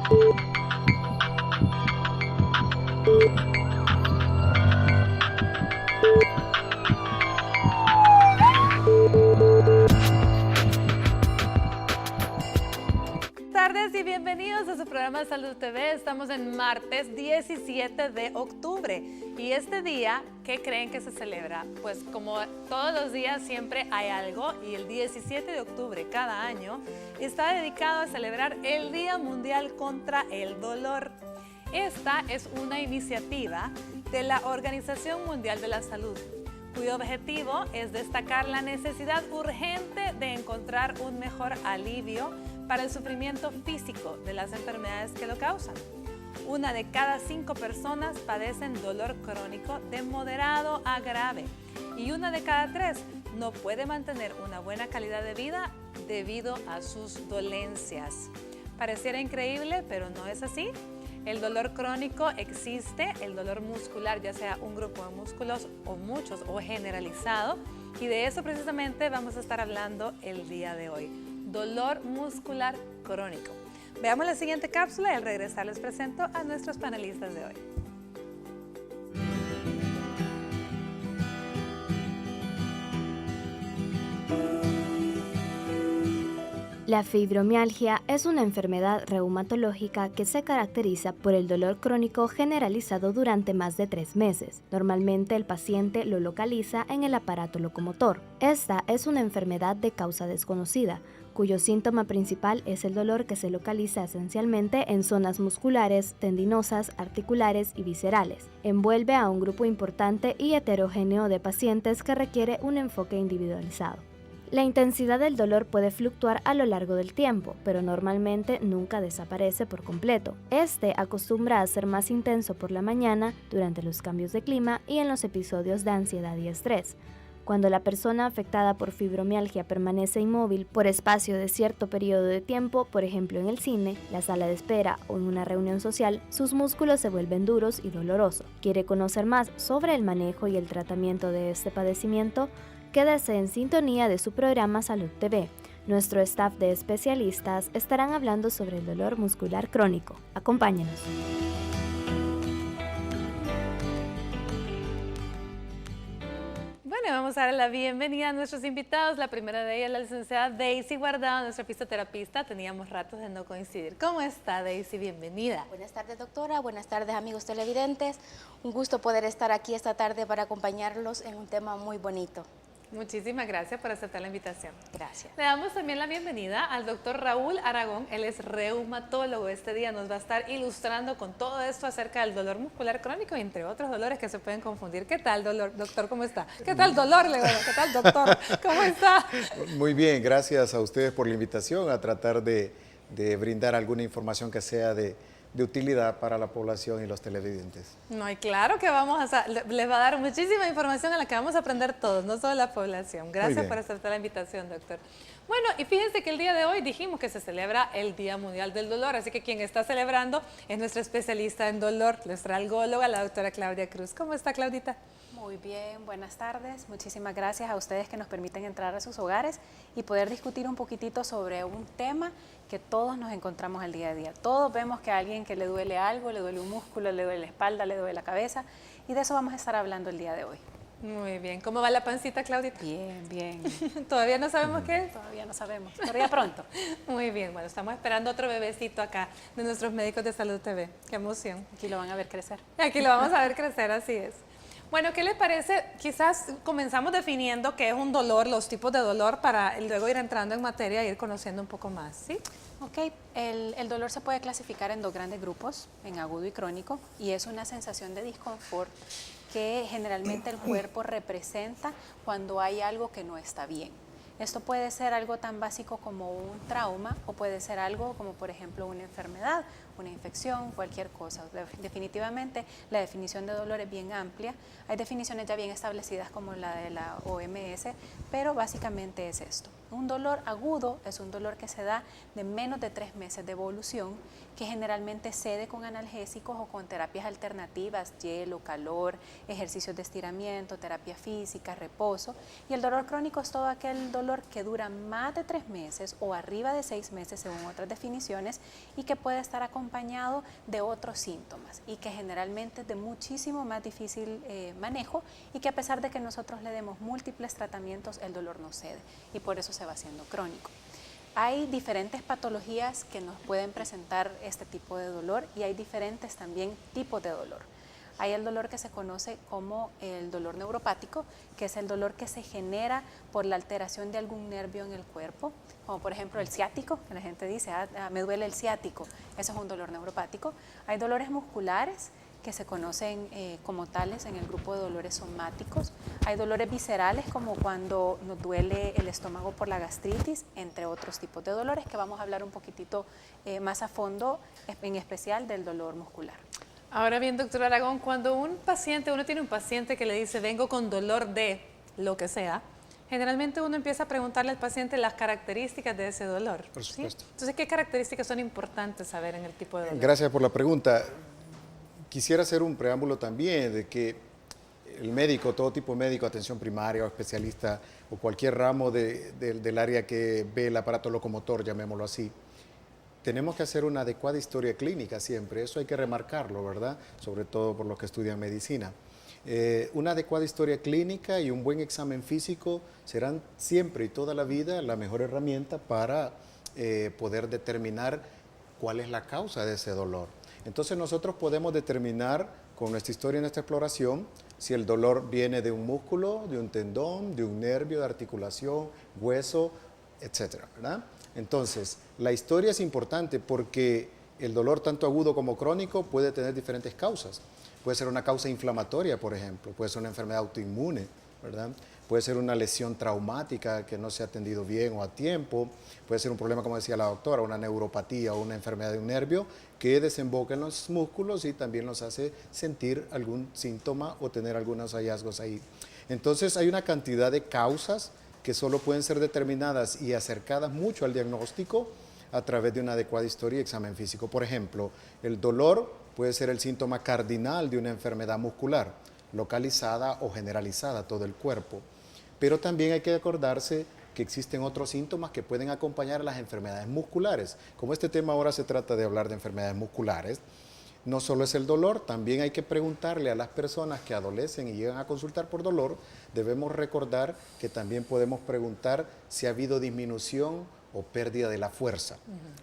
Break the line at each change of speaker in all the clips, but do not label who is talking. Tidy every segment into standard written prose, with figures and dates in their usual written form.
Tardes y bienvenidos a su programa Salud TV. Estamos en martes 17 de octubre y este día, ¿qué creen que se celebra? Pues como todos los días siempre hay algo y el 17 de octubre cada año está dedicado a celebrar el Día Mundial contra el Dolor. Esta es una iniciativa de la Organización Mundial de la Salud, cuyo objetivo es destacar la necesidad urgente de encontrar un mejor alivio para el sufrimiento físico de las enfermedades que lo causan. 1 de cada 5 personas padecen dolor crónico de moderado a grave y 1 de cada 3 no puede mantener una buena calidad de vida debido a sus dolencias. Pareciera increíble, pero no es así. El dolor crónico existe, el dolor muscular, ya sea un grupo de músculos o muchos o generalizado, y de eso precisamente vamos a estar hablando el día de hoy. Dolor muscular crónico. Veamos la siguiente cápsula y al regresar les presento a nuestros panelistas de hoy.
La fibromialgia es una enfermedad reumatológica que se caracteriza por el dolor crónico generalizado durante más de 3 meses. Normalmente el paciente lo localiza en el aparato locomotor. Esta es una enfermedad de causa desconocida, cuyo síntoma principal es el dolor que se localiza esencialmente en zonas musculares, tendinosas, articulares y viscerales. Envuelve a un grupo importante y heterogéneo de pacientes que requiere un enfoque individualizado. La intensidad del dolor puede fluctuar a lo largo del tiempo, pero normalmente nunca desaparece por completo. Este acostumbra a ser más intenso por la mañana, durante los cambios de clima y en los episodios de ansiedad y estrés. Cuando la persona afectada por fibromialgia permanece inmóvil por espacio de cierto periodo de tiempo, por ejemplo en el cine, la sala de espera o en una reunión social, sus músculos se vuelven duros y dolorosos. ¿Quiere conocer más sobre el manejo y el tratamiento de este padecimiento? Quédese en sintonía de su programa Salud TV. Nuestro staff de especialistas estarán hablando sobre el dolor muscular crónico. Acompáñenos.
Bueno, vamos a dar la bienvenida a nuestros invitados. La primera de ellas, la licenciada Daisy Guardado, nuestra fisioterapista. Teníamos ratos de no coincidir. ¿Cómo está, Daisy? Bienvenida.
Buenas tardes, doctora. Buenas tardes, amigos televidentes. Un gusto poder estar aquí esta tarde para acompañarlos en un tema muy bonito.
Muchísimas gracias por aceptar la invitación.
Gracias.
Le damos también la bienvenida al doctor Raúl Aragón. Él es reumatólogo. Este día nos va a estar ilustrando con todo esto acerca del dolor muscular crónico, entre otros dolores que se pueden confundir. ¿Qué tal, doctor? ¿Cómo está? ¿Qué tal, dolor? ¿Qué tal, doctor? ¿Cómo está?
Muy bien, gracias a ustedes por la invitación a tratar de brindar alguna información que sea de utilidad para la población y los televidentes.
No, y claro que les va a dar muchísima información a la que vamos a aprender todos, no solo la población. Gracias por aceptar la invitación, doctor. Bueno, y fíjense que el día de hoy dijimos que se celebra el Día Mundial del Dolor, así que quien está celebrando es nuestra especialista en dolor, nuestra algóloga, la doctora Claudia Cruz. ¿Cómo está, Claudita?
Muy bien, buenas tardes. Muchísimas gracias a ustedes que nos permiten entrar a sus hogares y poder discutir un poquitito sobre un tema que todos nos encontramos al día a día. Todos vemos que a alguien que le duele algo, le duele un músculo, le duele la espalda, le duele la cabeza, y de eso vamos a estar hablando el día de hoy.
Muy bien. ¿Cómo va la pancita, Claudita?
Bien, bien.
¿Todavía no sabemos qué es?
Todavía no sabemos, pero ya pronto.
Muy bien, bueno, estamos esperando otro bebecito acá de nuestros médicos de Salud TV. ¡Qué emoción!
Aquí lo van a ver crecer.
Aquí lo vamos a ver crecer, así es. Bueno, ¿qué les parece? Quizás comenzamos definiendo qué es un dolor, los tipos de dolor, para luego ir entrando en materia e ir conociendo un poco más, ¿sí?
Ok, el dolor se puede clasificar en 2 grandes grupos, en agudo y crónico, y es una sensación de disconfort que generalmente el cuerpo representa cuando hay algo que no está bien. Esto puede ser algo tan básico como un trauma o puede ser algo como, por ejemplo, una enfermedad, una infección, cualquier cosa. Definitivamente la definición de dolor es bien amplia. Hay definiciones ya bien establecidas como la de la OMS, pero básicamente es esto. Un dolor agudo es un dolor que se da de menos de 3 meses de evolución, que generalmente cede con analgésicos o con terapias alternativas, hielo, calor, ejercicios de estiramiento, terapia física, reposo. Y el dolor crónico es todo aquel dolor que dura más de 3 meses o arriba de 6 meses según otras definiciones, y que puede estar acompañado de otros síntomas y que generalmente es de muchísimo más difícil manejo, y que a pesar de que nosotros le demos múltiples tratamientos, el dolor no cede y por eso se va haciendo crónico. Hay diferentes patologías que nos pueden presentar este tipo de dolor, y hay diferentes también tipos de dolor. Hay el dolor que se conoce como el dolor neuropático, que es el dolor que se genera por la alteración de algún nervio en el cuerpo, como por ejemplo el ciático, que la gente dice, me duele el ciático, eso es un dolor neuropático. Hay dolores musculares que se conocen como tales en el grupo de dolores somáticos. Hay dolores viscerales, como cuando nos duele el estómago por la gastritis, entre otros tipos de dolores, que vamos a hablar un poquitito más a fondo, en especial del dolor muscular.
Ahora bien, doctor Aragón, cuando uno tiene un paciente que le dice, vengo con dolor de lo que sea, generalmente uno empieza a preguntarle al paciente las características de ese dolor.
Por supuesto.
¿Sí? Entonces, ¿qué características son importantes saber en el tipo de dolor?
Gracias por la pregunta. Quisiera hacer un preámbulo también de que el médico, todo tipo de médico, atención primaria o especialista o cualquier ramo del área que ve el aparato locomotor, llamémoslo así, tenemos que hacer una adecuada historia clínica siempre, eso hay que remarcarlo, ¿verdad? Sobre todo por los que estudian medicina. Una adecuada historia clínica y un buen examen físico serán siempre y toda la vida la mejor herramienta para poder determinar cuál es la causa de ese dolor. Entonces nosotros podemos determinar con nuestra historia y nuestra exploración si el dolor viene de un músculo, de un tendón, de un nervio, de articulación, hueso, etcétera, ¿verdad? Entonces, la historia es importante porque el dolor tanto agudo como crónico puede tener diferentes causas. Puede ser una causa inflamatoria, por ejemplo, puede ser una enfermedad autoinmune, ¿verdad? Puede ser una lesión traumática que no se ha atendido bien o a tiempo, puede ser un problema, como decía la doctora, una neuropatía o una enfermedad de un nervio que desemboca en los músculos y también nos hace sentir algún síntoma o tener algunos hallazgos ahí. Entonces hay una cantidad de causas que solo pueden ser determinadas y acercadas mucho al diagnóstico a través de una adecuada historia y examen físico. Por ejemplo, el dolor puede ser el síntoma cardinal de una enfermedad muscular, localizada o generalizada a todo el cuerpo. Pero también hay que acordarse que existen otros síntomas que pueden acompañar a las enfermedades musculares. Como este tema ahora se trata de hablar de enfermedades musculares, no solo es el dolor, también hay que preguntarle a las personas que adolecen y llegan a consultar por dolor, debemos recordar que también podemos preguntar si ha habido disminución o pérdida de la fuerza.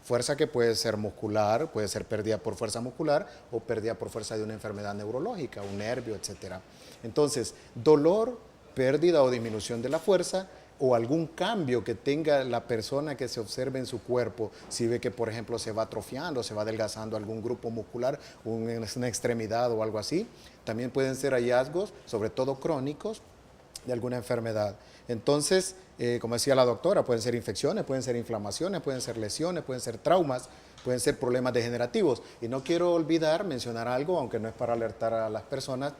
Fuerza que puede ser muscular, puede ser pérdida por fuerza muscular o pérdida por fuerza de una enfermedad neurológica, un nervio, etc. Entonces, dolor, pérdida o disminución de la fuerza, o algún cambio que tenga la persona que se observe en su cuerpo, si ve que, por ejemplo, se va atrofiando, se va adelgazando algún grupo muscular, una extremidad o algo así, también pueden ser hallazgos, sobre todo crónicos, de alguna enfermedad. Entonces, como decía la doctora, pueden ser infecciones, pueden ser inflamaciones, pueden ser lesiones, pueden ser traumas, pueden ser problemas degenerativos. Y no quiero olvidar mencionar algo, aunque no es para alertar a las personas,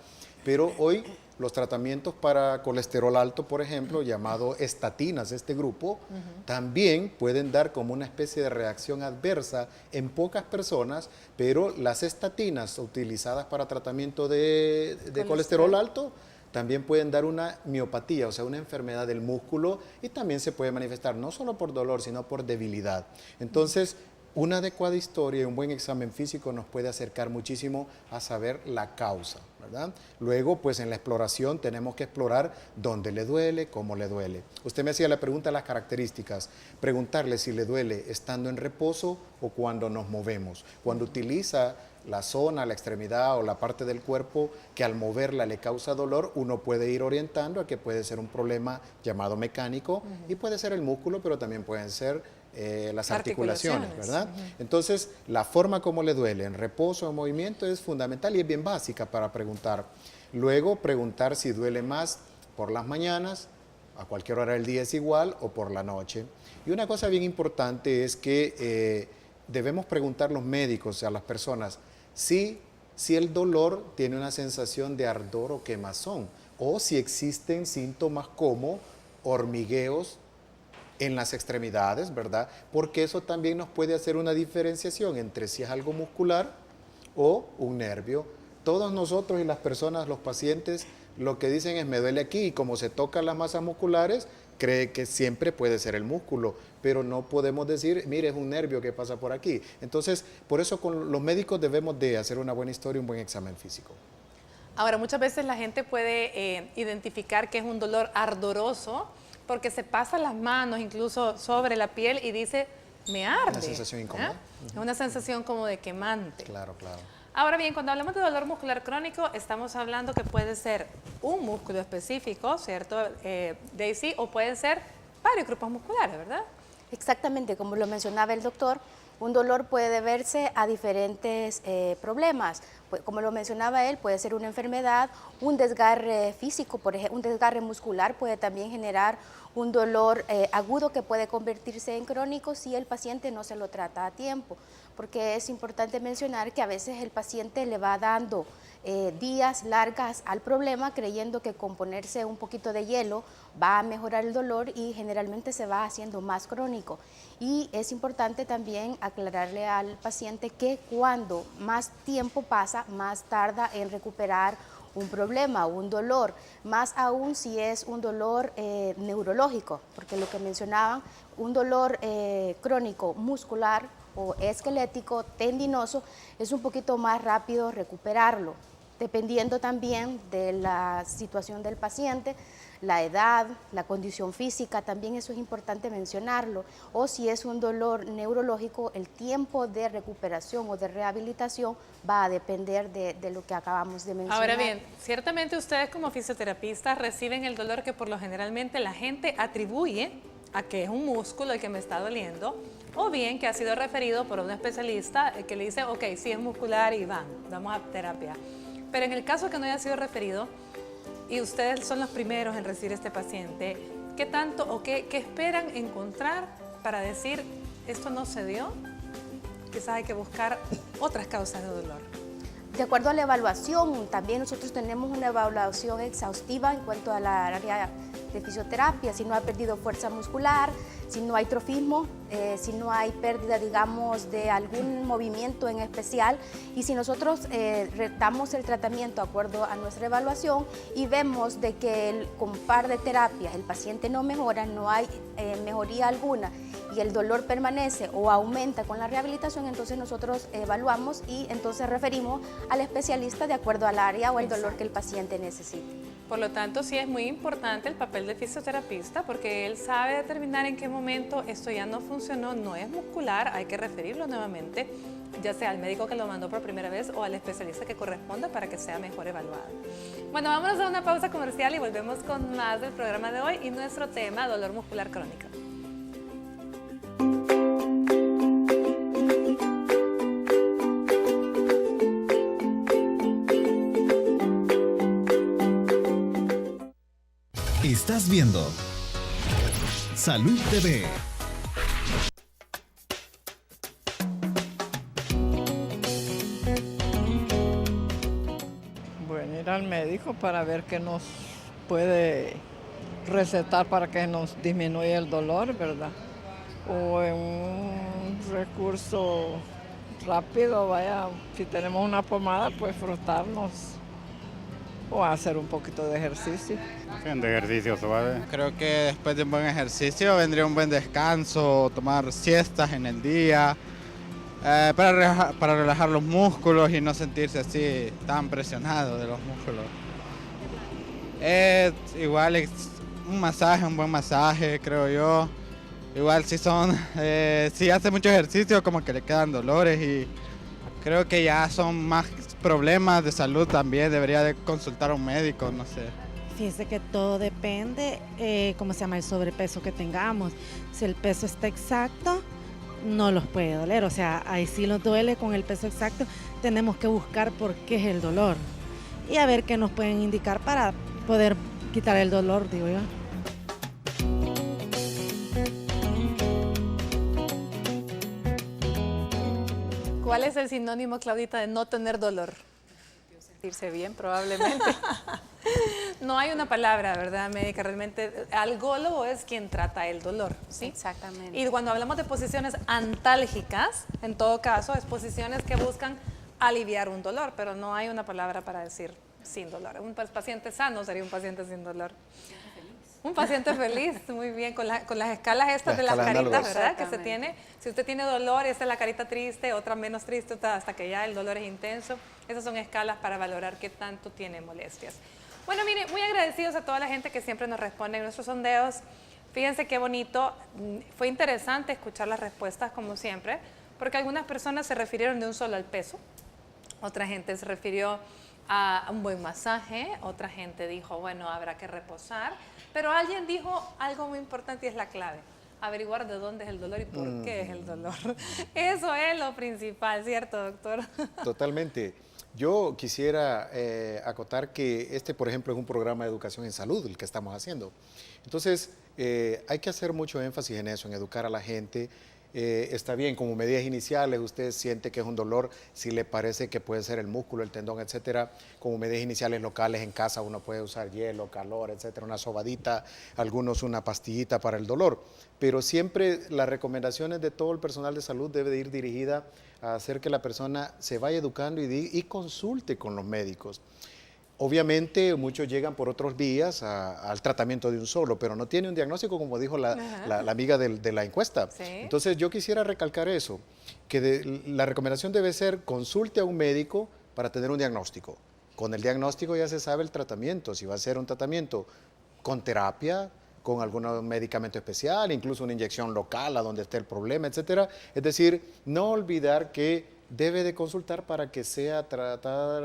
pero hoy los tratamientos para colesterol alto, por ejemplo, llamado estatinas, este grupo, también pueden dar como una especie de reacción adversa en pocas personas, pero las estatinas utilizadas para tratamiento de colesterol alto también pueden dar una miopatía, o sea, una enfermedad del músculo, y también se puede manifestar no solo por dolor, sino por debilidad. Entonces, una adecuada historia y un buen examen físico nos puede acercar muchísimo a saber la causa, ¿verdad? Luego, pues en la exploración tenemos que explorar dónde le duele, cómo le duele. Usted me hacía la pregunta de las características. Preguntarle si le duele estando en reposo o cuando nos movemos. Cuando utiliza la zona, la extremidad o la parte del cuerpo que al moverla le causa dolor, uno puede ir orientando a que puede ser un problema llamado mecánico y puede ser el músculo, pero también pueden ser las articulaciones, ¿verdad? Entonces, la forma como le duele, en reposo o en movimiento, es fundamental y es bien básica para preguntar. Luego, preguntar si duele más por las mañanas, a cualquier hora del día es igual, o por la noche. Y una cosa bien importante es que debemos preguntar los médicos a las personas si el dolor tiene una sensación de ardor o quemazón, o si existen síntomas como hormigueos en las extremidades, ¿verdad? Porque eso también nos puede hacer una diferenciación entre si es algo muscular o un nervio. Todos nosotros y las personas, los pacientes, lo que dicen es me duele aquí y como se tocan las masas musculares, cree que siempre puede ser el músculo, pero no podemos decir, mire, es un nervio que pasa por aquí. Entonces, por eso con los médicos debemos de hacer una buena historia, un buen examen físico.
Ahora, muchas veces la gente puede identificar que es un dolor ardoroso porque se pasa las manos incluso sobre la piel y dice, me arde.
Una sensación incómoda.
Es una sensación como de quemante.
Claro, claro.
Ahora bien, cuando hablamos de dolor muscular crónico, estamos hablando que puede ser un músculo específico, ¿cierto, Daisy? O pueden ser varios grupos musculares, ¿verdad?
Exactamente, como lo mencionaba el doctor, un dolor puede deberse a diferentes problemas. Como lo mencionaba él, puede ser una enfermedad, un desgarre físico, por ejemplo, un desgarre muscular puede también generar un dolor agudo que puede convertirse en crónico si el paciente no se lo trata a tiempo. Porque es importante mencionar que a veces el paciente le va dando días largas al problema creyendo que con ponerse un poquito de hielo va a mejorar el dolor y generalmente se va haciendo más crónico. Y es importante también aclararle al paciente que cuando más tiempo pasa, más tarda en recuperar un problema, un dolor, más aún si es un dolor neurológico, porque lo que mencionaban, un dolor crónico muscular o esquelético, tendinoso, es un poquito más rápido recuperarlo, dependiendo también de la situación del paciente, la edad, la condición física, también eso es importante mencionarlo, o si es un dolor neurológico, el tiempo de recuperación o de rehabilitación va a depender de lo que acabamos de mencionar.
Ahora bien, ciertamente ustedes como fisioterapistas reciben el dolor que por lo generalmente la gente atribuye a que es un músculo el que me está doliendo, o bien que ha sido referido por un especialista que le dice, ok, sí es muscular y vamos a terapia. Pero en el caso que no haya sido referido y ustedes son los primeros en recibir este paciente, ¿qué tanto o qué esperan encontrar para decir esto no se dio? Quizás hay que buscar otras causas de dolor.
De acuerdo a la evaluación, también nosotros tenemos una evaluación exhaustiva en cuanto a la área de fisioterapia, si no ha perdido fuerza muscular, si no hay trofismo, si no hay pérdida, digamos, de algún movimiento en especial, y si nosotros damos el tratamiento de acuerdo a nuestra evaluación y vemos de que con par de terapias el paciente no mejora, no hay mejoría alguna y el dolor permanece o aumenta con la rehabilitación, entonces nosotros evaluamos y entonces referimos al especialista de acuerdo al área o el dolor que el paciente necesite.
Por lo tanto, sí es muy importante el papel del fisioterapista porque él sabe determinar en qué momento esto ya no funcionó, no es muscular, hay que referirlo nuevamente, ya sea al médico que lo mandó por primera vez o al especialista que corresponda para que sea mejor evaluado. Bueno, vámonos a una pausa comercial y volvemos con más del programa de hoy y nuestro tema, dolor muscular crónico.
Estás viendo Salud TV.
Bueno, ir al médico para ver qué nos puede recetar para que nos disminuya el dolor, ¿verdad? O en un recurso rápido, vaya, si tenemos una pomada, pues frotarnos o hacer un poquito de ejercicio.
De ejercicio suave. Creo que después de un buen ejercicio vendría un buen descanso, tomar siestas en el día, para relajar los músculos y no sentirse así tan presionado de los músculos. Igual un masaje, un buen masaje, creo yo. Igual si hace mucho ejercicio como que le quedan dolores y creo que ya son más problemas de salud también, debería de consultar a un médico, no sé.
Fíjese que todo depende, ¿cómo se llama?, el sobrepeso que tengamos. Si el peso está exacto, no los puede doler, o sea, ahí sí los duele con el peso exacto, tenemos que buscar por qué es el dolor y a ver qué nos pueden indicar para poder quitar el dolor, digo yo.
¿Cuál es el sinónimo, Claudita, de no tener dolor?
Sentirse bien, probablemente.
No hay una palabra, ¿verdad, médica? Realmente, algólogo es quien trata el dolor, ¿sí?
Exactamente.
Y cuando hablamos de posiciones antálgicas, en todo caso, es posiciones que buscan aliviar un dolor, pero no hay una palabra para decir sin dolor. Un paciente sano sería un paciente sin dolor. Un paciente feliz, muy bien, con las escalas estas de las caritas, ¿verdad? Que se tiene. Si usted tiene dolor, esta es la carita triste, otra menos triste, otra hasta que ya el dolor es intenso. Esas son escalas para valorar qué tanto tiene molestias. Bueno, mire, muy agradecidos a toda la gente que siempre nos responde en nuestros sondeos. Fíjense qué bonito, fue interesante escuchar las respuestas como siempre, porque algunas personas se refirieron de un solo al peso, otra gente se refirió a un buen masaje, otra gente dijo, bueno, habrá que reposar, pero alguien dijo algo muy importante y es la clave, averiguar de dónde es el dolor y por qué es el dolor. Eso es lo principal, ¿cierto, doctor?
Totalmente. Yo quisiera acotar que este, por ejemplo, es un programa de educación en salud, el que estamos haciendo. Entonces, hay que hacer mucho énfasis en eso, en educar a la gente. Está bien, como medidas iniciales, usted siente que es un dolor, si le parece que puede ser el músculo, el tendón, etcétera. Como medidas iniciales locales en casa uno puede usar hielo, calor, etcétera, una sobadita, algunos una pastillita para el dolor. Pero siempre las recomendaciones de todo el personal de salud debe de ir dirigida a hacer que la persona se vaya educando y consulte con los médicos. Obviamente muchos llegan por otros vías al tratamiento de un solo, pero no tiene un diagnóstico como dijo la amiga de la encuesta.
Sí.
Entonces yo quisiera recalcar eso, que la recomendación debe ser consulte a un médico para tener un diagnóstico. Con el diagnóstico ya se sabe el tratamiento, si va a ser un tratamiento con terapia, con algún medicamento especial, incluso una inyección local a donde esté el problema, etcétera. Es decir, no olvidar que debe de consultar para que sea tratar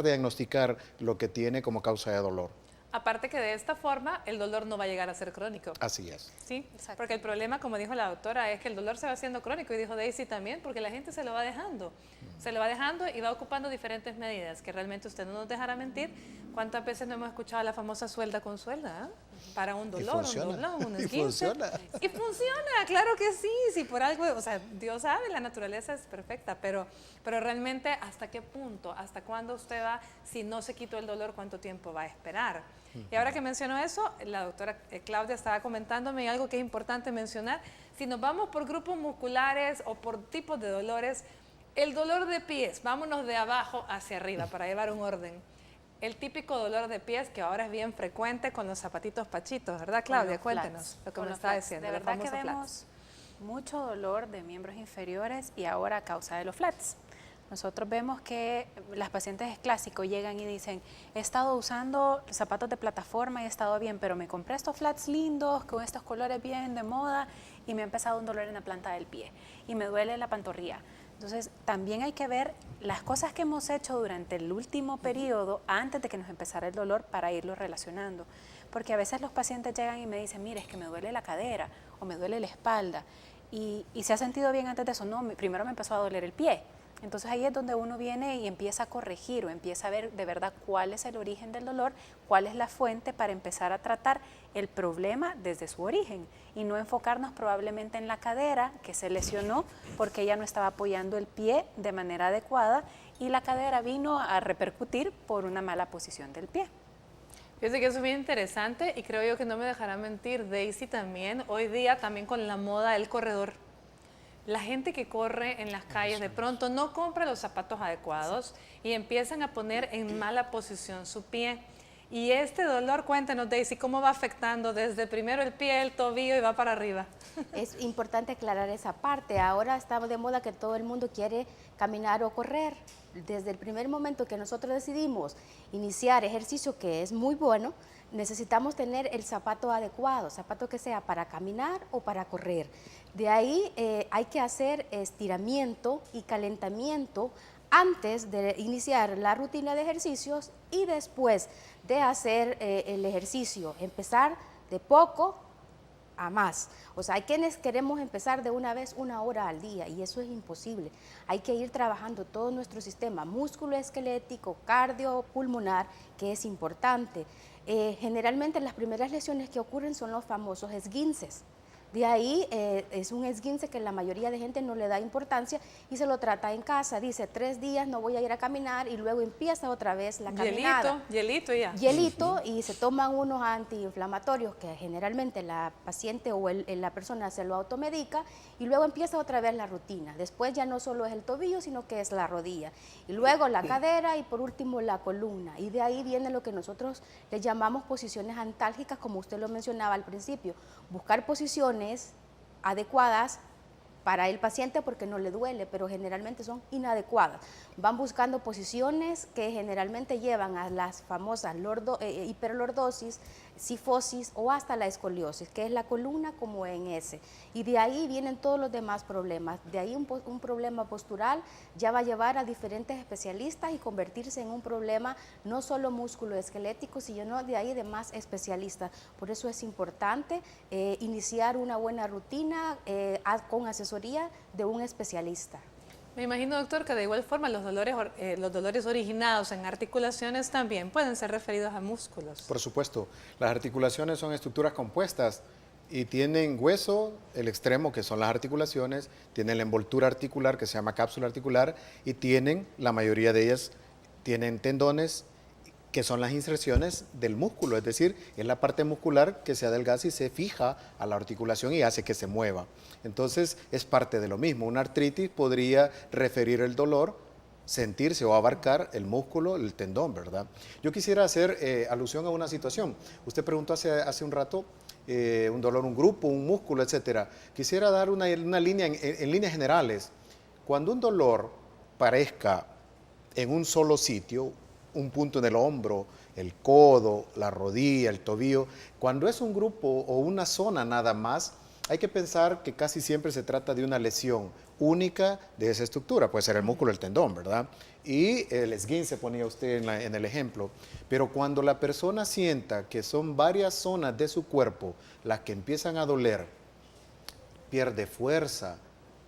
de diagnosticar lo que tiene como causa de dolor.
Aparte que de esta forma el dolor no va a llegar a ser crónico.
Así es.
Sí, porque el problema, como dijo la doctora, es que el dolor se va haciendo crónico, y dijo Daisy también, porque la gente se lo va dejando. Se lo va dejando y va ocupando diferentes medidas, que realmente usted no nos dejará mentir. ¿Cuántas veces no hemos escuchado la famosa suelda con suelda? Para un dolor, un doblón, un esguince. Y funciona, claro que sí, si por algo, o sea, Dios sabe, la naturaleza es perfecta, pero realmente ¿hasta qué punto? ¿Hasta cuándo usted va? Si no se quitó el dolor, ¿cuánto tiempo va a esperar? Y ahora que mencionó eso, la doctora Claudia estaba comentándome algo que es importante mencionar. Si nos vamos por grupos musculares o por tipos de dolores, el dolor de pies, vámonos de abajo hacia arriba para llevar un orden. El típico dolor de pies que ahora es bien frecuente con los zapatitos pachitos, ¿verdad, Claudia? Cuéntenos lo que me estaba diciendo.
De verdad que vemos mucho dolor de miembros inferiores y ahora a causa de los flats. Nosotros vemos que las pacientes clásicos llegan y dicen, he estado usando zapatos de plataforma y he estado bien, pero me compré estos flats lindos con estos colores bien de moda y me ha empezado un dolor en la planta del pie y me duele la pantorrilla. Entonces, también hay que ver las cosas que hemos hecho durante el último periodo antes de que nos empezara el dolor para irlo relacionando. Porque a veces los pacientes llegan y me dicen, mire, es que me duele la cadera o me duele la espalda y se ha sentido bien antes de eso. No, primero me empezó a doler el pie. Entonces ahí es donde uno viene y empieza a corregir o empieza a ver de verdad cuál es el origen del dolor, cuál es la fuente para empezar a tratar el problema desde su origen y no enfocarnos probablemente en la cadera que se lesionó porque ella no estaba apoyando el pie de manera adecuada y la cadera vino a repercutir por una mala posición del pie.
Fíjate que eso es bien interesante y creo yo que no me dejará mentir Daisy también, hoy día también con la moda del corredor. La gente que corre en las calles de pronto no compra los zapatos adecuados y empiezan a poner en mala posición su pie. Y este dolor, cuéntanos Daisy, ¿cómo va afectando desde primero el pie, el tobillo y va para arriba?
Es importante aclarar esa parte. Ahora estamos de moda que todo el mundo quiere caminar o correr. Desde el primer momento que nosotros decidimos iniciar ejercicio, que es muy bueno, necesitamos tener el zapato adecuado, zapato que sea para caminar o para correr. De ahí hay que hacer estiramiento y calentamiento antes de iniciar la rutina de ejercicios y después de hacer el ejercicio. Empezar de poco a más. O sea, hay quienes queremos empezar de una vez 1 hora al día y eso es imposible. Hay que ir trabajando todo nuestro sistema músculo-esquelético, cardiopulmonar, que es importante. Generalmente las primeras lesiones que ocurren son los famosos esguinces. De ahí es un esguince que la mayoría de gente no le da importancia y se lo trata en casa. Dice 3 días no voy a ir a caminar y luego empieza otra vez la caminada.
Hielito y ya.
Hielito y se toman unos antiinflamatorios que generalmente la paciente o la persona se lo automedica y luego empieza otra vez la rutina. Después ya no solo es el tobillo, sino que es la rodilla. Y luego la cadera y por último la columna. Y de ahí viene lo que nosotros le llamamos posiciones antálgicas, como usted lo mencionaba al principio. Buscar posiciones adecuadas para el paciente porque no le duele, pero generalmente son inadecuadas. Van buscando posiciones que generalmente llevan a las famosas hiperlordosis, cifosis o hasta la escoliosis, que es la columna como en S. Y de ahí vienen todos los demás problemas. De ahí un problema postural ya va a llevar a diferentes especialistas y convertirse en un problema no solo musculoesquelético, sino de ahí de más especialistas. Por eso es importante iniciar una buena rutina con asesoría de un especialista.
Me imagino, doctor, que de igual forma los dolores originados en articulaciones también pueden ser referidos a músculos.
Por supuesto, las articulaciones son estructuras compuestas y tienen hueso, el extremo, que son las articulaciones, tienen la envoltura articular, que se llama cápsula articular, y tienen, la mayoría de ellas, tienen tendones, que son las inserciones del músculo, es decir, es la parte muscular que se adelgaza y se fija a la articulación y hace que se mueva. Entonces, es parte de lo mismo. Una artritis podría referir el dolor, sentirse o abarcar el músculo, el tendón, ¿verdad? Yo quisiera hacer alusión a una situación. Usted preguntó hace un rato un dolor, un grupo, un músculo, etcétera. Quisiera dar una línea en líneas generales. Cuando un dolor parezca en un solo sitio, un punto en el hombro, el codo, la rodilla, el tobillo, cuando es un grupo o una zona nada más, hay que pensar que casi siempre se trata de una lesión única de esa estructura, puede ser el músculo, el tendón, ¿verdad? Y el esguince ponía usted en el ejemplo, pero cuando la persona sienta que son varias zonas de su cuerpo las que empiezan a doler, pierde fuerza,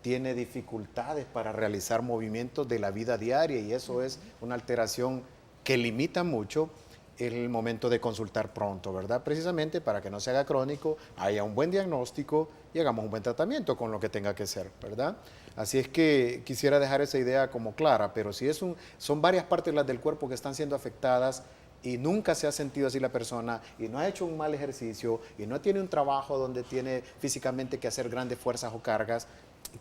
tiene dificultades para realizar movimientos de la vida diaria y eso es una alteración que limita mucho el momento de consultar pronto, ¿verdad? Precisamente para que no se haga crónico, haya un buen diagnóstico y hagamos un buen tratamiento con lo que tenga que ser, ¿verdad? Así es que quisiera dejar esa idea como clara, pero si son varias partes las del cuerpo que están siendo afectadas y nunca se ha sentido así la persona y no ha hecho un mal ejercicio y no tiene un trabajo donde tiene físicamente que hacer grandes fuerzas o cargas,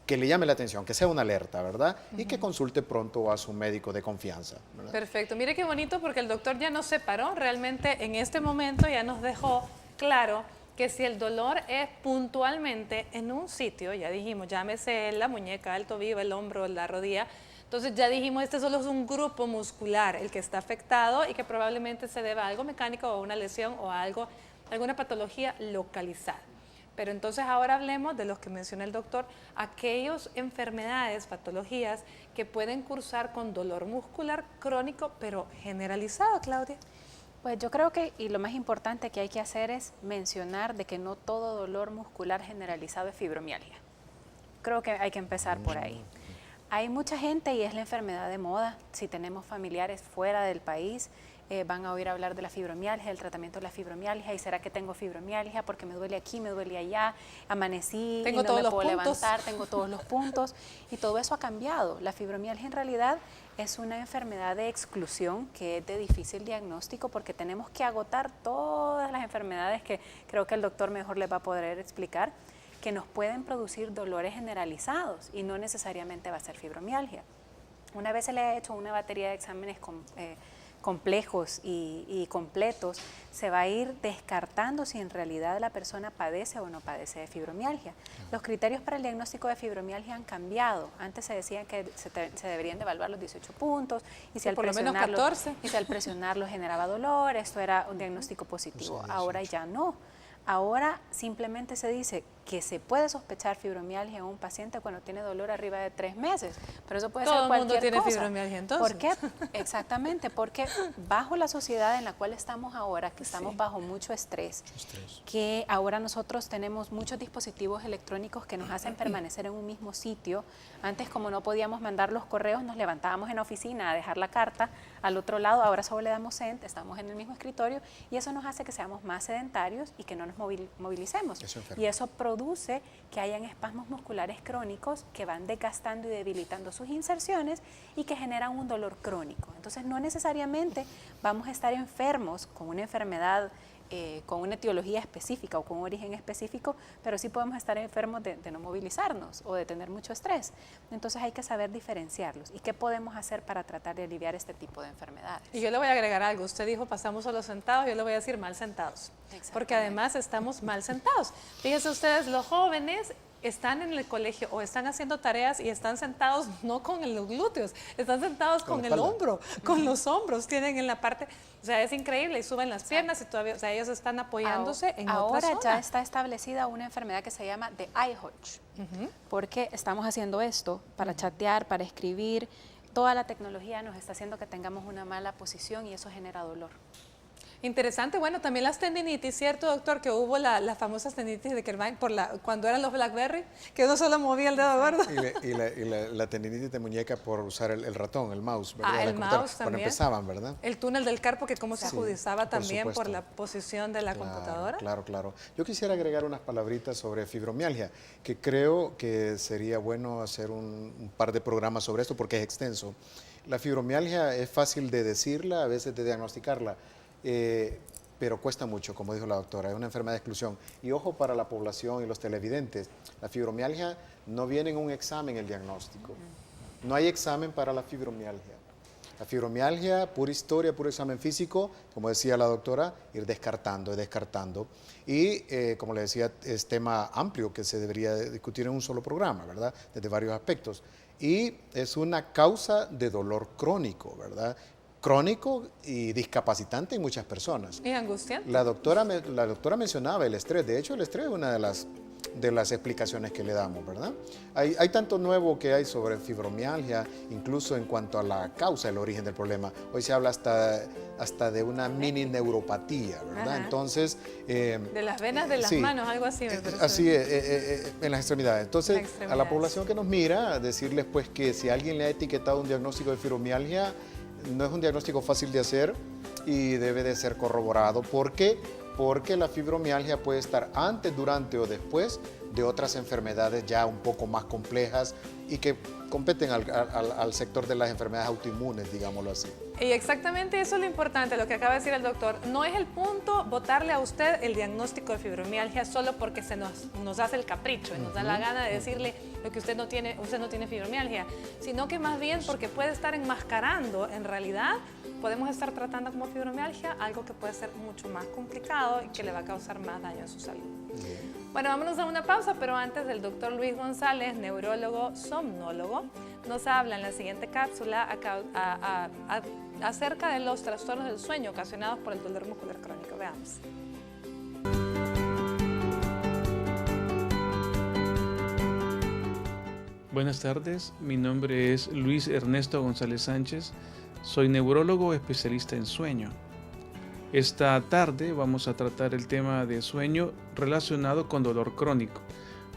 que le llame la atención, que sea una alerta, ¿verdad? Y que consulte pronto a su médico de confianza, ¿verdad?
Perfecto. Mire qué bonito porque el doctor ya nos separó, realmente en este momento ya nos dejó claro que si el dolor es puntualmente en un sitio, ya dijimos, llámese la muñeca, el tobillo, el hombro, la rodilla, entonces ya dijimos, este solo es un grupo muscular el que está afectado y que probablemente se deba a algo mecánico o a una lesión o a alguna patología localizada. Pero entonces ahora hablemos de los que menciona el doctor, aquellas enfermedades, patologías que pueden cursar con dolor muscular crónico, pero generalizado, Claudia.
Pues yo creo que, y lo más importante que hay que hacer es mencionar de que no todo dolor muscular generalizado es fibromialgia. Creo que hay que empezar por ahí. Hay mucha gente y es la enfermedad de moda. Si tenemos familiares fuera del país, van a oír hablar de la fibromialgia, el tratamiento de la fibromialgia, y será que tengo fibromialgia porque me duele aquí, me duele allá, amanecí y no me puedo levantar, tengo todos los puntos, y todo eso ha cambiado. La fibromialgia en realidad es una enfermedad de exclusión que es de difícil diagnóstico porque tenemos que agotar todas las enfermedades que creo que el doctor mejor les va a poder explicar, que nos pueden producir dolores generalizados y no necesariamente va a ser fibromialgia. Una vez se le ha hecho una batería de exámenes complejos y completos, se va a ir descartando si en realidad la persona padece o no padece de fibromialgia. Los criterios para el diagnóstico de fibromialgia han cambiado. Antes se decía que se deberían de evaluar los 18 puntos y si,
por lo menos 14.
Y si al presionarlo generaba dolor, esto era un diagnóstico positivo. Ahora ya no. Ahora simplemente se dice que se puede sospechar fibromialgia en un paciente cuando tiene dolor arriba de 3 meses, pero eso puede ser cualquier cosa.
Todo el mundo tiene fibromialgia entonces.
¿Por qué? Exactamente, porque bajo la sociedad en la cual estamos ahora, que estamos bajo mucho estrés, que ahora nosotros tenemos muchos dispositivos electrónicos que nos hacen permanecer en un mismo sitio. Antes, como no podíamos mandar los correos, nos levantábamos en la oficina a dejar la carta al otro lado, ahora solo le damos send, estamos en el mismo escritorio y eso nos hace que seamos más sedentarios y que no nos movilicemos. Y eso produce produce que hayan espasmos musculares crónicos que van desgastando y debilitando sus inserciones y que generan un dolor crónico. Entonces no necesariamente vamos a estar enfermos con una enfermedad con una etiología específica o con un origen específico, pero sí podemos estar enfermos de no movilizarnos o de tener mucho estrés. Entonces hay que saber diferenciarlos y qué podemos hacer para tratar de aliviar este tipo de enfermedades.
Y yo le voy a agregar algo. Usted dijo pasamos solo sentados, yo le voy a decir mal sentados. Porque además estamos mal sentados. Fíjense ustedes, los jóvenes están en el colegio o están haciendo tareas y están sentados no con los glúteos, están sentados con el hombro, con los hombros, tienen en la parte, o sea, es increíble y suben las piernas y todavía, o sea, ellos están apoyándose en otra
Ahora
zona.
ya está establecida una enfermedad que se llama de IHOCH, porque estamos haciendo esto para chatear, para escribir, toda la tecnología nos está haciendo que tengamos una mala posición y eso genera dolor.
Interesante, bueno, también las tendinitis, ¿cierto, doctor? Que hubo las famosas tendinitis de Kerman cuando eran los BlackBerry, que uno solo movía el dedo gordo.
Y la tendinitis de muñeca por usar el ratón, el mouse, ¿verdad?
El mouse también.
Cuando empezaban, ¿verdad?
El túnel del carpo, que cómo se agudizaba también
supuesto.
por la posición de la computadora.
Claro. Yo quisiera agregar unas palabritas sobre fibromialgia, que creo que sería bueno hacer un par de programas sobre esto porque es extenso. La fibromialgia es fácil de decirla, a veces de diagnosticarla. Pero cuesta mucho, como dijo la doctora, es una enfermedad de exclusión. Y ojo para la población y los televidentes, la fibromialgia no viene en un examen el diagnóstico. No hay examen para la fibromialgia. La fibromialgia, pura historia, puro examen físico, como decía la doctora, ir descartando. Y como le decía, es tema amplio que se debería discutir en un solo programa, ¿verdad? Desde varios aspectos. Y es una causa de dolor crónico, ¿verdad? Crónico y discapacitante en muchas personas.
Y angustiante.
La doctora mencionaba el estrés. De hecho, el estrés es una de las explicaciones que le damos, ¿verdad? Hay tanto nuevo que hay sobre fibromialgia, incluso en cuanto a la causa, el origen del problema. Hoy se habla hasta de una mini neuropatía, ¿verdad?
Ajá.
Entonces...
de las venas de las manos, algo así.
Así en las extremidades. Entonces, a la población que nos mira, decirles pues que si alguien le ha etiquetado un diagnóstico de fibromialgia, no es un diagnóstico fácil de hacer y debe de ser corroborado. ¿Por qué? Porque la fibromialgia puede estar antes, durante o después de otras enfermedades ya un poco más complejas y que competen al sector de las enfermedades autoinmunes, digámoslo así.
Y exactamente eso es lo importante, lo que acaba de decir el doctor. No es el punto votarle a usted el diagnóstico de fibromialgia solo porque se nos hace el capricho y nos da la gana de decirle lo que usted no tiene fibromialgia, sino que más bien porque puede estar enmascarando, en realidad podemos estar tratando como fibromialgia algo que puede ser mucho más complicado y que le va a causar más daño a su salud. Bueno, vámonos a una pausa, pero antes el doctor Luis González, neurólogo, somnólogo, nos habla en la siguiente cápsula acerca de los trastornos del sueño ocasionados por el dolor muscular crónico. Veamos.
Buenas tardes, mi nombre es Luis Ernesto González Sánchez, soy neurólogo especialista en sueño. Esta tarde vamos a tratar el tema de sueño relacionado con dolor crónico.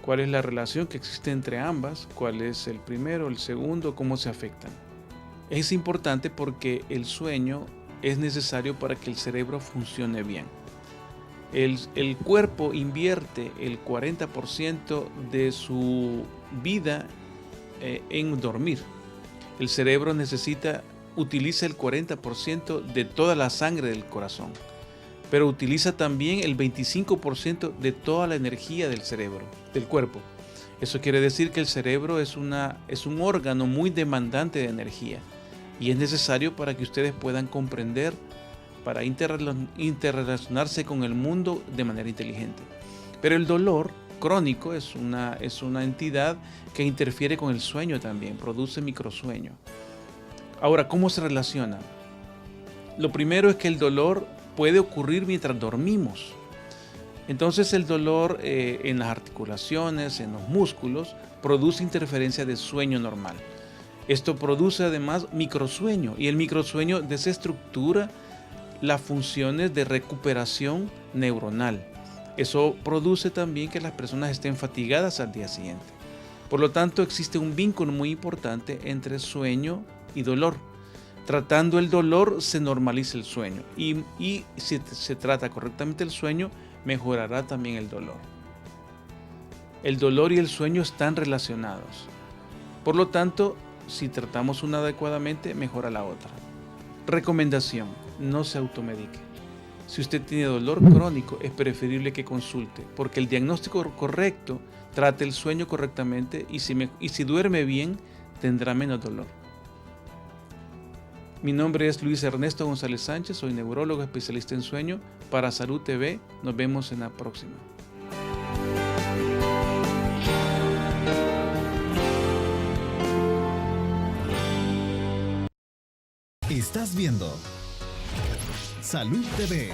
¿Cuál es la relación que existe entre ambas? ¿Cuál es el primero, el segundo? ¿Cómo se afectan? Es importante porque el sueño es necesario para que el cerebro funcione bien. El cuerpo invierte el 40% de su vida en dormir. El cerebro utiliza el 40% de toda la sangre del corazón, pero utiliza también el 25% de toda la energía del cerebro, del cuerpo. Eso quiere decir que el cerebro es un órgano muy demandante de energía y es necesario para que ustedes puedan comprender, para interrelacionarse con el mundo de manera inteligente. Pero el dolor crónico es una entidad que interfiere con el sueño también, produce microsueño. Ahora, ¿cómo se relaciona? Lo primero es que el dolor puede ocurrir mientras dormimos. Entonces el dolor en las articulaciones, en los músculos, produce interferencia de sueño normal. Esto produce además microsueño y el microsueño desestructura las funciones de recuperación neuronal. Eso produce también que las personas estén fatigadas al día siguiente. Por lo tanto, existe un vínculo muy importante entre sueño y dolor. Tratando el dolor se normaliza el sueño y si se trata correctamente el sueño, mejorará también el dolor. El dolor y el sueño están relacionados. Por lo tanto, si tratamos una adecuadamente, mejora la otra. Recomendación: no se automedique. Si usted tiene dolor crónico, es preferible que consulte, porque el diagnóstico correcto trata el sueño correctamente y si duerme bien, tendrá menos dolor. Mi nombre es Luis Ernesto González Sánchez, soy neurólogo especialista en sueño. Para Salud TV, nos vemos en la próxima.
Estás viendo Salud TV.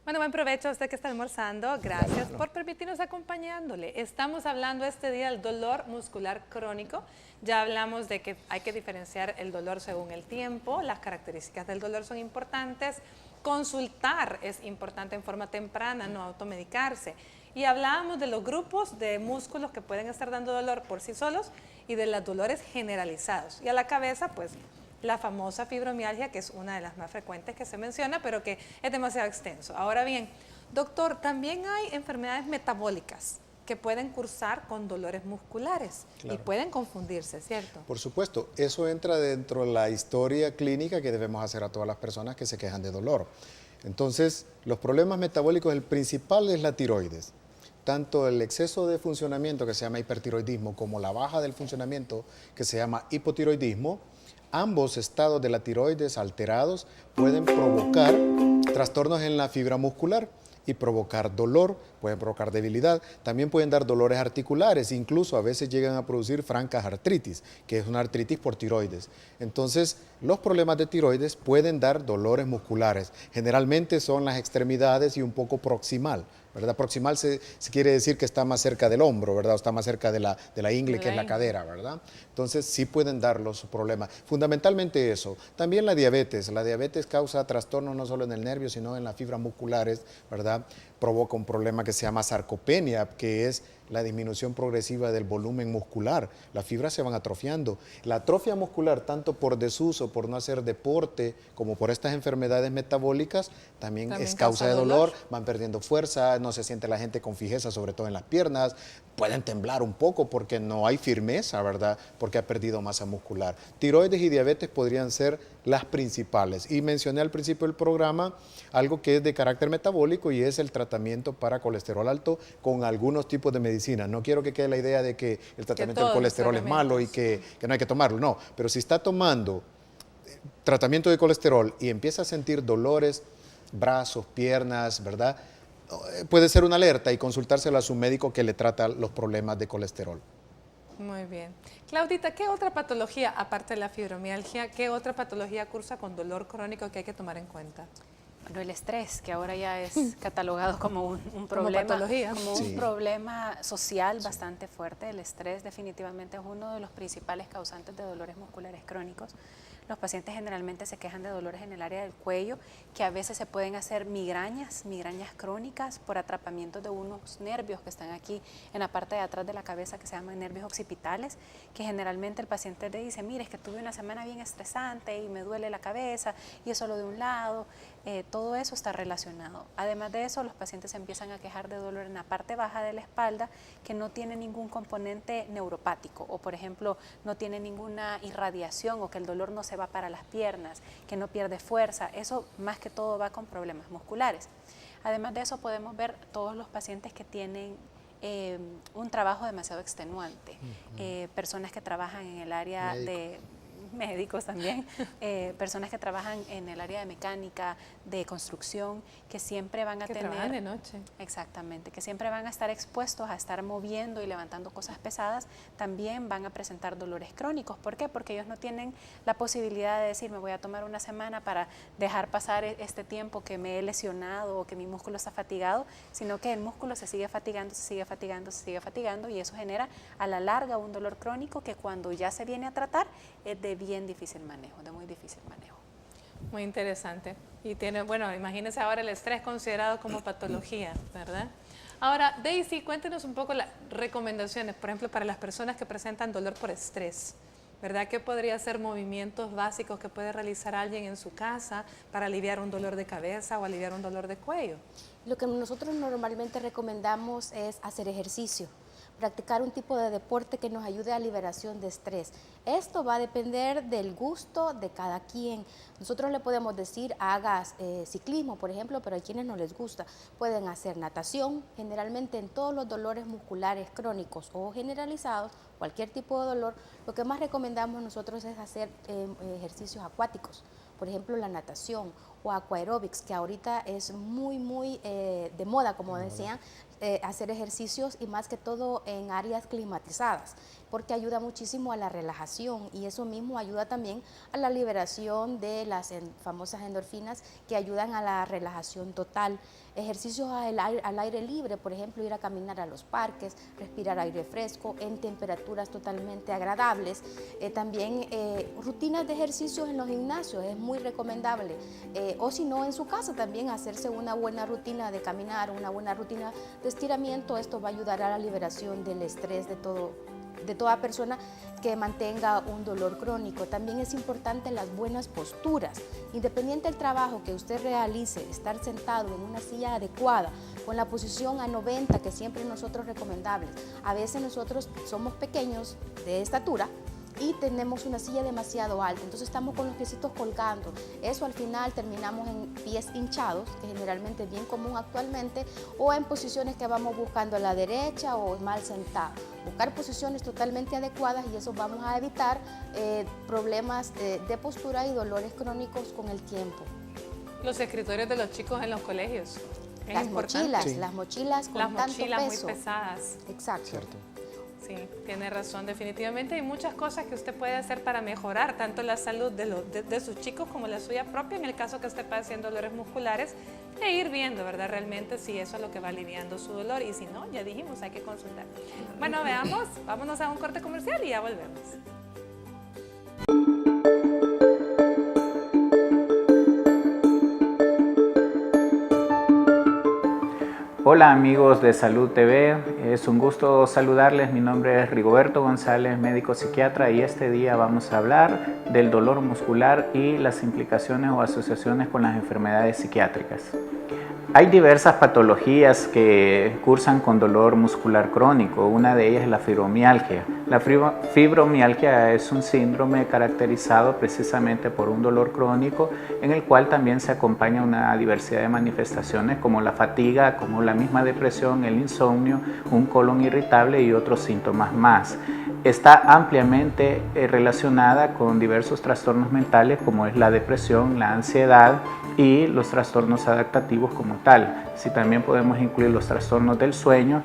Bueno, buen provecho a usted que está almorzando. Gracias por permitirnos acompañándole. Estamos hablando este día del dolor muscular crónico. Ya hablamos de que hay que diferenciar el dolor según el tiempo. Las características del dolor son importantes. Consultar es importante en forma temprana, no automedicarse. Y hablábamos de los grupos de músculos que pueden estar dando dolor por sí solos y de los dolores generalizados. Y a la cabeza, pues, la famosa fibromialgia, que es una de las más frecuentes que se menciona, pero que es demasiado extenso. Ahora bien, doctor, también hay enfermedades metabólicas que pueden cursar con dolores musculares y pueden confundirse, ¿cierto?
Por supuesto, eso entra dentro de la historia clínica que debemos hacer a todas las personas que se quejan de dolor. Entonces, los problemas metabólicos, el principal es la tiroides. Tanto el exceso de funcionamiento, que se llama hipertiroidismo, como la baja del funcionamiento, que se llama hipotiroidismo, ambos estados de la tiroides alterados pueden provocar trastornos en la fibra muscular y provocar dolor, pueden provocar debilidad, también pueden dar dolores articulares, incluso a veces llegan a producir francas artritis, que es una artritis por tiroides. Entonces, los problemas de tiroides pueden dar dolores musculares, generalmente son las extremidades y un poco proximal, ¿verdad? Proximal se quiere decir que está más cerca del hombro, ¿verdad? O está más cerca de la ingle, que es la cadera, ¿verdad? Entonces, sí pueden dar los problemas. Fundamentalmente eso. También la diabetes causa trastornos no solo en el nervio, sino en las fibras musculares, ¿verdad? Provoca un problema que se llama sarcopenia, que es la disminución progresiva del volumen muscular. Las fibras se van atrofiando. La atrofia muscular, tanto por desuso, por no hacer deporte, como por estas enfermedades metabólicas, también es causa de dolor, van perdiendo fuerza, no se siente la gente con fijeza, sobre todo en las piernas, pueden temblar un poco porque no hay firmeza, ¿verdad? Porque ha perdido masa muscular. Tiroides y diabetes podrían ser las principales. Y mencioné al principio del programa algo que es de carácter metabólico y es el tratamiento para colesterol alto con algunos tipos de medicina. No quiero que quede la idea de que el tratamiento del colesterol es malo y que no hay que tomarlo, no. Pero si está tomando tratamiento de colesterol y empieza a sentir dolores, brazos, piernas, ¿verdad? Puede ser una alerta y consultárselo a su médico que le trata los problemas de colesterol.
Muy bien. Claudita, ¿qué otra patología, aparte de la fibromialgia, qué otra patología cursa con dolor crónico que hay que tomar en cuenta?
Bueno, el estrés, que ahora ya es catalogado como un problema, como un problema social bastante fuerte. El estrés definitivamente es uno de los principales causantes de dolores musculares crónicos. Los pacientes generalmente se quejan de dolores en el área del cuello, que a veces se pueden hacer migrañas crónicas por atrapamiento de unos nervios que están aquí en la parte de atrás de la cabeza, que se llaman nervios occipitales, que generalmente el paciente le dice, mire, es que tuve una semana bien estresante y me duele la cabeza y es solo de un lado. Todo eso está relacionado. Además de eso, los pacientes se empiezan a quejar de dolor en la parte baja de la espalda que no tiene ningún componente neuropático o, por ejemplo, no tiene ninguna irradiación o que el dolor no se va para las piernas, que no pierde fuerza. Eso más que todo va con problemas musculares. Además de eso, podemos ver todos los pacientes que tienen un trabajo demasiado extenuante, personas que trabajan en el área de médicos también, personas que trabajan en el área de mecánica, de construcción, que siempre van a
trabajan de noche.
Exactamente, que siempre van a estar expuestos a estar moviendo y levantando cosas pesadas, también van a presentar dolores crónicos. ¿Por qué? Porque ellos no tienen la posibilidad de decir, me voy a tomar una semana para dejar pasar este tiempo que me he lesionado o que mi músculo está fatigado, sino que el músculo se sigue fatigando, se sigue fatigando, se sigue fatigando, y eso genera a la larga un dolor crónico que cuando ya se viene a tratar es de bien difícil manejo, de muy difícil manejo.
Muy interesante. Y tiene, bueno, imagínense ahora el estrés considerado como patología, ¿verdad? Ahora, Daisy, cuéntenos un poco las recomendaciones, por ejemplo, para las personas que presentan dolor por estrés, ¿verdad? ¿Qué podría ser movimientos básicos que puede realizar alguien en su casa para aliviar un dolor de cabeza o aliviar un dolor de cuello?
Lo que nosotros normalmente recomendamos es hacer ejercicio, practicar un tipo de deporte que nos ayude a liberación de estrés. Esto va a depender del gusto de cada quien. Nosotros le podemos decir hagas ciclismo, por ejemplo, pero hay quienes no les gusta. Pueden hacer natación. Generalmente en todos los dolores musculares crónicos o generalizados, cualquier tipo de dolor, lo que más recomendamos nosotros es hacer ejercicios acuáticos. Por ejemplo, la natación o aquaerobics, que ahorita es muy de moda, como decían, hacer ejercicios y más que todo en áreas climatizadas, porque ayuda muchísimo a la relajación y eso mismo ayuda también a la liberación de las famosas endorfinas que ayudan a la relajación total. Ejercicios al aire libre, por ejemplo, ir a caminar a los parques, respirar aire fresco en temperaturas totalmente agradables. También rutinas de ejercicios en los gimnasios es muy recomendable. O si no, en su casa también hacerse una buena rutina de caminar, una buena rutina de estiramiento. Esto va a ayudar a la liberación del estrés de toda persona que mantenga un dolor crónico. También es importante las buenas posturas. Independiente del trabajo que usted realice, estar sentado en una silla adecuada, con la posición a 90 que siempre nosotros recomendamos. A veces nosotros somos pequeños de estatura y tenemos una silla demasiado alta, entonces estamos con los piecitos colgando. Eso al final terminamos en pies hinchados, que generalmente es bien común actualmente, o en posiciones que vamos buscando a la derecha o mal sentado. Buscar posiciones totalmente adecuadas y eso vamos a evitar problemas de postura y dolores crónicos con el tiempo.
Los escritorios de los chicos en los colegios.
Las mochilas con tanto peso.
Las mochilas muy pesadas.
Exacto.
Cierto.
Sí, tiene razón, definitivamente hay muchas cosas que usted puede hacer para mejorar tanto la salud de sus chicos como la suya propia, en el caso que esté padeciendo dolores musculares, e ir viendo, ¿verdad? Realmente si eso es lo que va aliviando su dolor y si no, ya dijimos, hay que consultar. Bueno, veamos, vámonos a un corte comercial y ya volvemos.
Hola amigos de Salud TV, es un gusto saludarles. Mi nombre es Rigoberto González, médico psiquiatra, y este día vamos a hablar del dolor muscular y las implicaciones o asociaciones con las enfermedades psiquiátricas. Hay diversas patologías que cursan con dolor muscular crónico. Una de ellas es la fibromialgia. La fibromialgia es un síndrome caracterizado precisamente por un dolor crónico en el cual también se acompaña una diversidad de manifestaciones como la fatiga, como la misma depresión, el insomnio, un colon irritable y otros síntomas más. Está ampliamente relacionada con diversos trastornos mentales como es la depresión, la ansiedad y los trastornos adaptativos como tal. Sí, también podemos incluir los trastornos del sueño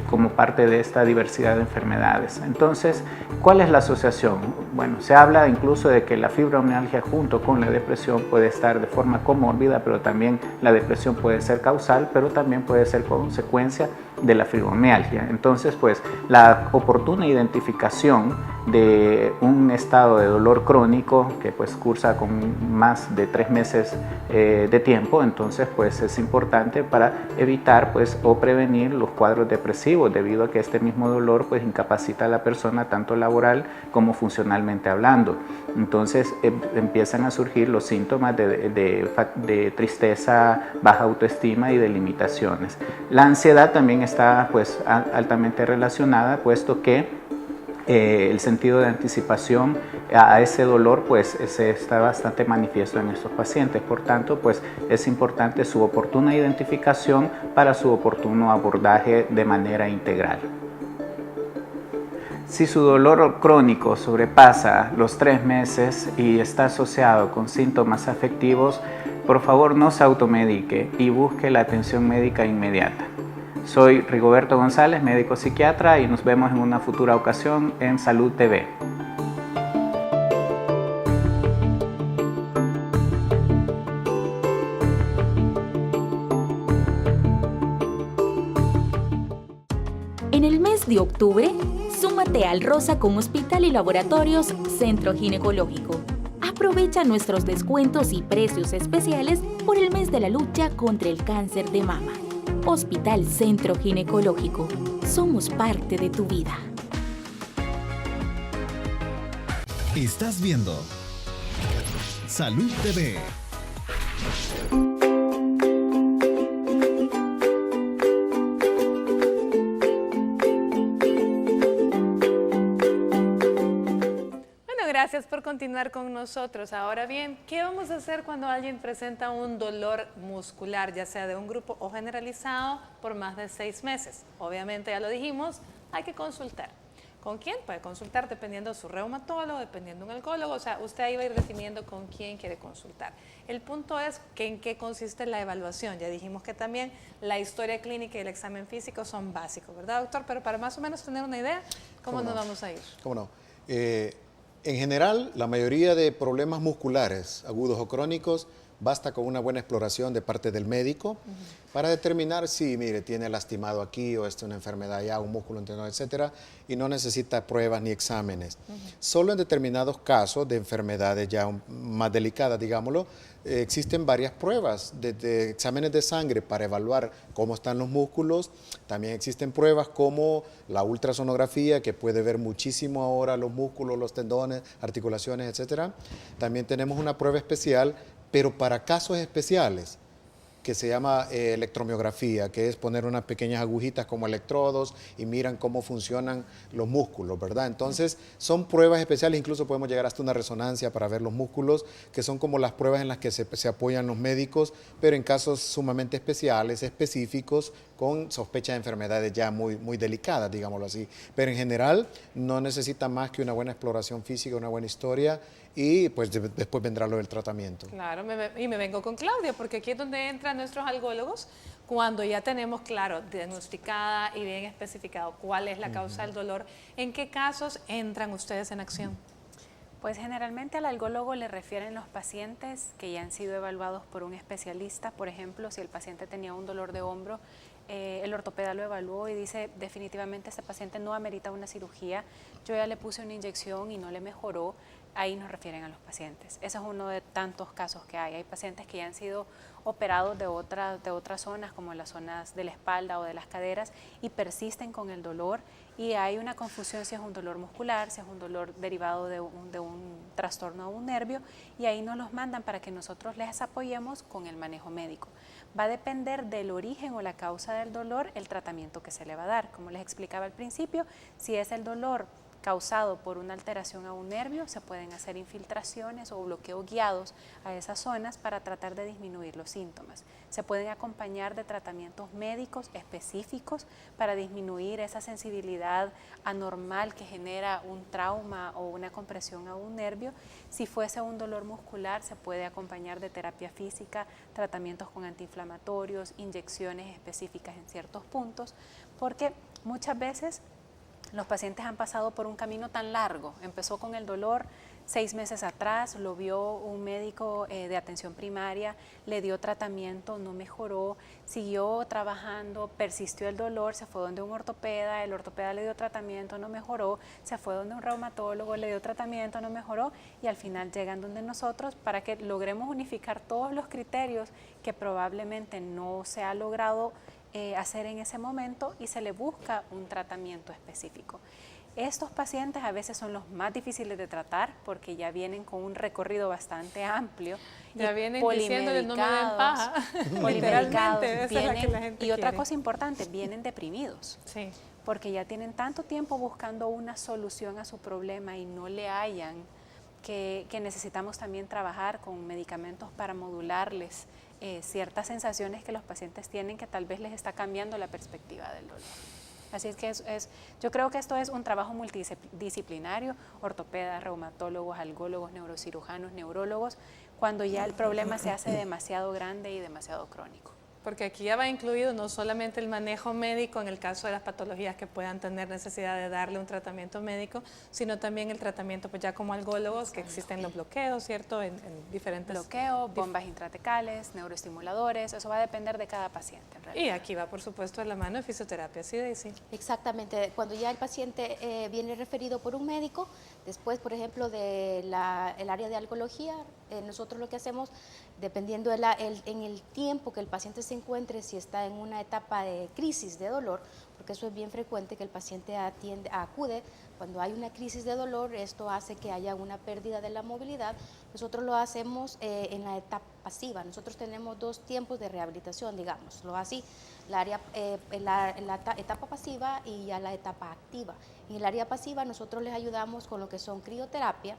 como parte de esta diversidad de enfermedades. Entonces, ¿cuál es la asociación? Bueno, se habla incluso de que la fibromialgia junto con la depresión puede estar de forma comórbida, pero también la depresión puede ser causal, pero también puede ser consecuencia de la fibromialgia. Entonces, pues, la oportuna identificación de un estado de dolor crónico que pues cursa con más de 3 meses de tiempo, entonces pues es importante para evitar pues o prevenir los cuadros depresivos, debido a que este mismo dolor pues incapacita a la persona tanto laboral como funcionalmente hablando. Entonces empiezan a surgir los síntomas de tristeza, baja autoestima y de limitaciones. La ansiedad también está pues altamente relacionada, puesto que el sentido de anticipación a ese dolor pues está bastante manifiesto en estos pacientes. Por tanto, pues es importante su oportuna identificación para su oportuno abordaje de manera integral. Si su dolor crónico sobrepasa los 3 meses y está asociado con síntomas afectivos, por favor no se automedique y busque la atención médica inmediata. Soy Rigoberto González, médico psiquiatra, y nos vemos en una futura ocasión en Salud TV.
En el mes de octubre, súmate al Rosa con Hospital y Laboratorios Centro Ginecológico. Aprovecha nuestros descuentos y precios especiales por el mes de la lucha contra el cáncer de mama. Hospital Centro Ginecológico. Somos parte de tu vida.
Estás viendo Salud TV.
Gracias por continuar con nosotros. Ahora bien, ¿qué vamos a hacer cuando alguien presenta un dolor muscular, ya sea de un grupo o generalizado, por más de 6 meses? Obviamente, ya lo dijimos, hay que consultar. ¿Con quién? Puede consultar dependiendo de su reumatólogo, dependiendo de un oncólogo. O sea, usted ahí va a ir definiendo con quién quiere consultar. El punto es que en qué consiste la evaluación. Ya dijimos que también la historia clínica y el examen físico son básicos, ¿verdad, doctor? Pero para más o menos tener una idea, ¿cómo nos vamos a ir?
¿Cómo no? En general, la mayoría de problemas musculares, agudos o crónicos, basta con una buena exploración de parte del médico para determinar si, mire, tiene lastimado aquí o es una enfermedad ya, un músculo, un tendón, etcétera, y no necesita pruebas ni exámenes. Solo en determinados casos de enfermedades ya más delicadas, digámoslo, existen varias pruebas, desde exámenes de sangre para evaluar cómo están los músculos. También existen pruebas como la ultrasonografía, que puede ver muchísimo ahora los músculos, los tendones, articulaciones, etcétera. También tenemos una prueba especial, pero para casos especiales, que se llama electromiografía, que es poner unas pequeñas agujitas como electrodos y miran cómo funcionan los músculos, ¿verdad? Entonces, son pruebas especiales, incluso podemos llegar hasta una resonancia para ver los músculos, que son como las pruebas en las que se apoyan los médicos, pero en casos sumamente especiales, específicos, con sospecha de enfermedades ya muy delicadas, digámoslo así. Pero en general, no necesita más que una buena exploración física, una buena historia, y pues después vendrá lo del tratamiento.
Claro, y me vengo con Claudia, porque aquí es donde entran nuestros algólogos, cuando ya tenemos, claro, diagnosticada y bien especificado cuál es la causa del dolor. ¿En qué casos entran ustedes en acción?
Pues generalmente al algólogo le refieren los pacientes que ya han sido evaluados por un especialista. Por ejemplo, si el paciente tenía un dolor de hombro, el ortopeda lo evaluó y dice definitivamente este paciente no amerita una cirugía, yo ya le puse una inyección y no le mejoró. Ahí nos refieren a los pacientes. Ese es uno de tantos casos que hay. Hay pacientes que ya han sido operados de otras zonas, como las zonas de la espalda o de las caderas, y persisten con el dolor, y hay una confusión si es un dolor muscular, si es un dolor derivado de un trastorno de un nervio, y ahí nos los mandan para que nosotros les apoyemos con el manejo médico. Va a depender del origen o la causa del dolor el tratamiento que se le va a dar. Como les explicaba al principio, si es el dolor causado por una alteración a un nervio, se pueden hacer infiltraciones o bloqueos guiados a esas zonas para tratar de disminuir los síntomas. Se pueden acompañar de tratamientos médicos específicos para disminuir esa sensibilidad anormal que genera un trauma o una compresión a un nervio. Si fuese un dolor muscular, se puede acompañar de terapia física, tratamientos con antiinflamatorios, inyecciones específicas en ciertos puntos, porque muchas veces los pacientes han pasado por un camino tan largo. Empezó con el dolor 6 meses atrás, lo vio un médico de atención primaria, le dio tratamiento, no mejoró, siguió trabajando, persistió el dolor, se fue donde un ortopeda, el ortopeda le dio tratamiento, no mejoró, se fue donde un reumatólogo, le dio tratamiento, no mejoró, y al final llegan donde nosotros para que logremos unificar todos los criterios que probablemente no se ha logrado hacer en ese momento, y se le busca un tratamiento específico. Estos pacientes a veces son los más difíciles de tratar porque ya vienen con un recorrido bastante amplio.
Ya vienen diciéndole no me den paja.
Literalmente,
vienen,
y otra cosa importante, vienen deprimidos.
Sí.
Porque ya tienen tanto tiempo buscando una solución a su problema y no le hallan, que necesitamos también trabajar con medicamentos para modularles ciertas sensaciones que los pacientes tienen, que tal vez les está cambiando la perspectiva del dolor. Así es que yo creo que esto es un trabajo multidisciplinario, ortopedas, reumatólogos, algólogos, neurocirujanos, neurólogos, cuando ya el problema se hace demasiado grande y demasiado crónico.
Porque aquí ya va incluido no solamente el manejo médico en el caso de las patologías que puedan tener necesidad de darle un tratamiento médico, sino también el tratamiento pues ya como algólogos, que existen los bloqueos, ¿cierto? En diferentes...
Bloqueo, bombas intratecales, neuroestimuladores, eso va a depender de cada paciente en realidad.
Y aquí va por supuesto de la mano de fisioterapia, ¿sí, Daisy?
Exactamente, cuando ya el paciente viene referido por un médico, después por ejemplo del área de algología, nosotros lo que hacemos, dependiendo en el tiempo que el paciente se encuentre, si está en una etapa de crisis de dolor, porque eso es bien frecuente que el paciente acude cuando hay una crisis de dolor, esto hace que haya una pérdida de la movilidad. Nosotros lo hacemos en la etapa pasiva. Nosotros tenemos 2 tiempos de rehabilitación, digámoslo así, la etapa pasiva y ya la etapa activa. En el área pasiva nosotros les ayudamos con lo que son crioterapia,